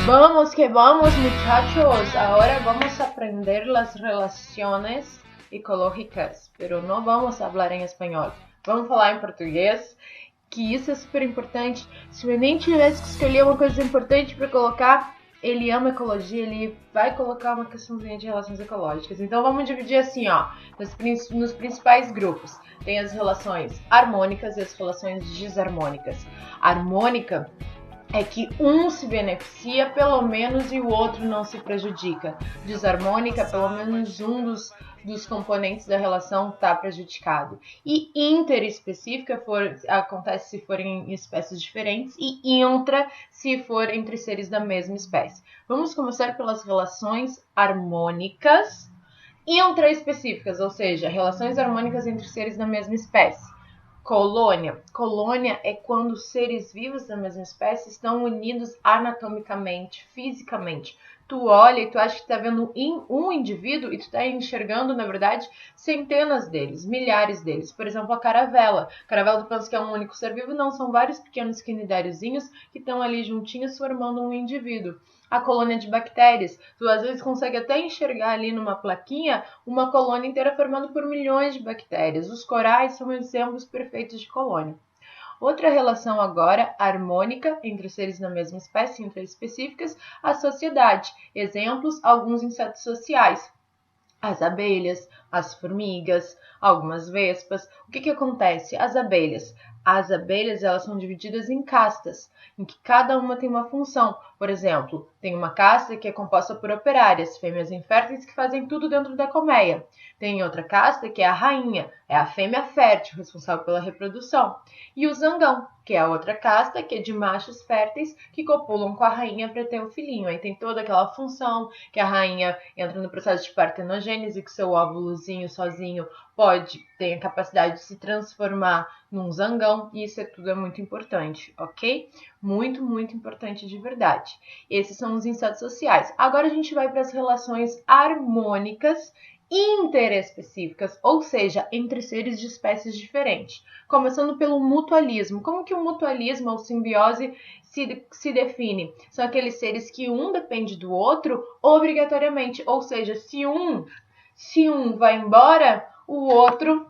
Vamos que vamos, muchachos. Ahora vamos a aprender las relaciones ecológicas, pero não vamos falar em espanhol. Vamos falar em português, que isso é super importante. Se o Enem tivesse que escolher uma coisa importante para colocar, ele ama ecologia, ele vai colocar uma questãozinha de relações ecológicas. Então vamos dividir assim, ó, nos principais grupos. Tem as relações harmônicas e as relações desarmônicas. Harmônica é que um se beneficia pelo menos e o outro não se prejudica. Desarmônica, pelo menos um dos componentes da relação está prejudicado. E interespecífica acontece se forem espécies diferentes e intra se for entre seres da mesma espécie. Vamos começar pelas relações harmônicas intraespecíficas, ou seja, relações harmônicas entre seres da mesma espécie. Colônia. Colônia é quando os seres vivos da mesma espécie estão unidos anatomicamente, fisicamente. Tu olha e tu acha que está vendo um indivíduo e tu está enxergando, na verdade, centenas deles, milhares deles. Por exemplo, a caravela. A caravela tu pensa que é um único ser vivo, não, são vários pequenos quinidériozinhos que estão ali juntinhos formando um indivíduo. A colônia de bactérias. Tu às vezes consegue até enxergar ali numa plaquinha uma colônia inteira formada por milhões de bactérias. Os corais são exemplos perfeitos de colônia. Outra relação agora, harmônica, entre os seres da mesma espécie, intraespecíficas, a sociedade. Exemplos, alguns insetos sociais. As abelhas, as formigas, algumas vespas. O que acontece? As abelhas, elas são divididas em castas, em que cada uma tem uma função. Por exemplo, tem uma casta que é composta por operárias, fêmeas inférteis que fazem tudo dentro da colmeia. Tem outra casta que é a rainha, é a fêmea fértil, responsável pela reprodução. E o zangão, que é a outra casta, que é de machos férteis que copulam com a rainha para ter o filhinho. Aí tem toda aquela função que a rainha entra no processo de partenogênese, que seu óvulozinho sozinho tem a capacidade de se transformar num zangão, e isso tudo é muito importante, ok? Muito, muito importante de verdade. Esses são os insetos sociais. Agora a gente vai para as relações harmônicas interespecíficas, ou seja, entre seres de espécies diferentes. Começando pelo mutualismo. Como que o mutualismo ou simbiose se define? São aqueles seres que um depende do outro obrigatoriamente, ou seja, se um vai embora, o outro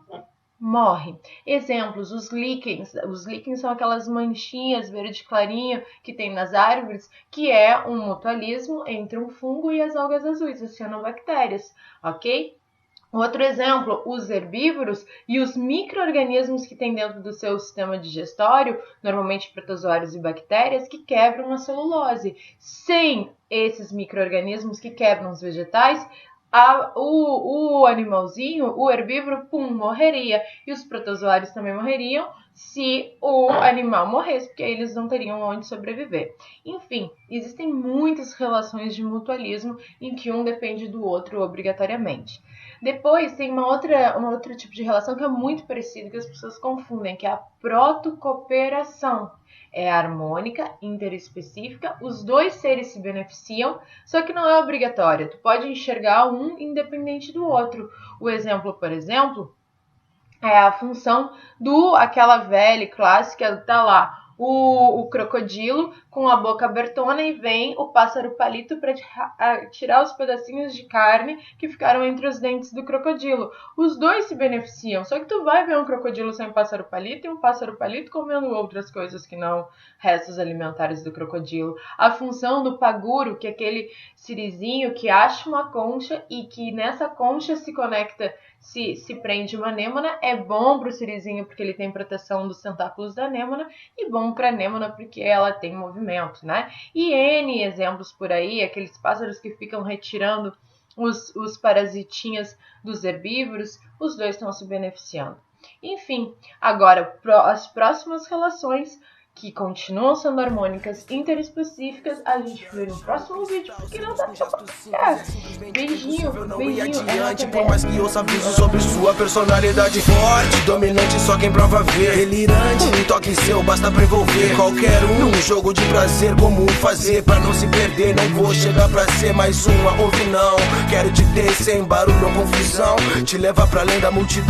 morre. Exemplos, os líquens. Os líquens são aquelas manchinhas verde clarinho que tem nas árvores, que é um mutualismo entre um fungo e as algas azuis, as cianobactérias, ok? Outro exemplo, os herbívoros e os micro-organismos que tem dentro do seu sistema digestório, normalmente protozoários e bactérias, que quebram a celulose. Sem esses micro-organismos que quebram os vegetais, o animalzinho, o herbívoro, morreria. E os protozoários também morreriam se o animal morresse, porque aí eles não teriam onde sobreviver. Enfim, existem muitas relações de mutualismo em que um depende do outro obrigatoriamente. Depois tem um outro tipo de relação que é muito parecido, que as pessoas confundem, que é a protocooperação. É harmônica, interespecífica, os dois seres se beneficiam, só que não é obrigatória. Tu pode enxergar um independente do outro. O exemplo, por exemplo, é a função aquela velha clássica, tá lá, o crocodilo com a boca abertona e vem o pássaro palito para tirar os pedacinhos de carne que ficaram entre os dentes do crocodilo. Os dois se beneficiam, só que tu vai ver um crocodilo sem pássaro palito e um pássaro palito comendo outras coisas que não restos alimentares do crocodilo. A função do paguro, que é aquele sirizinho que acha uma concha e que nessa concha se conecta, se prende uma anêmona, é bom para o sirizinho porque ele tem proteção dos tentáculos da anêmona e bom para a anêmona porque ela tem movimento, né? E N exemplos por aí, aqueles pássaros que ficam retirando os parasitinhas dos herbívoros, os dois estão se beneficiando. Enfim, agora as próximas relações que continuam sendo harmônicas, interespecíficas, a gente vê no próximo vídeo, porque não dá pra ficar. Beijinho. Por mais que ouça aviso sobre sua personalidade forte, dominante, só quem prova ver. Delirante, um toque seu basta pra envolver qualquer um. Jogo de prazer, como fazer pra não se perder. Não vou chegar pra ser mais uma, ouve não. Quero te ter sem barulho ou confusão, te levar pra além da multidão.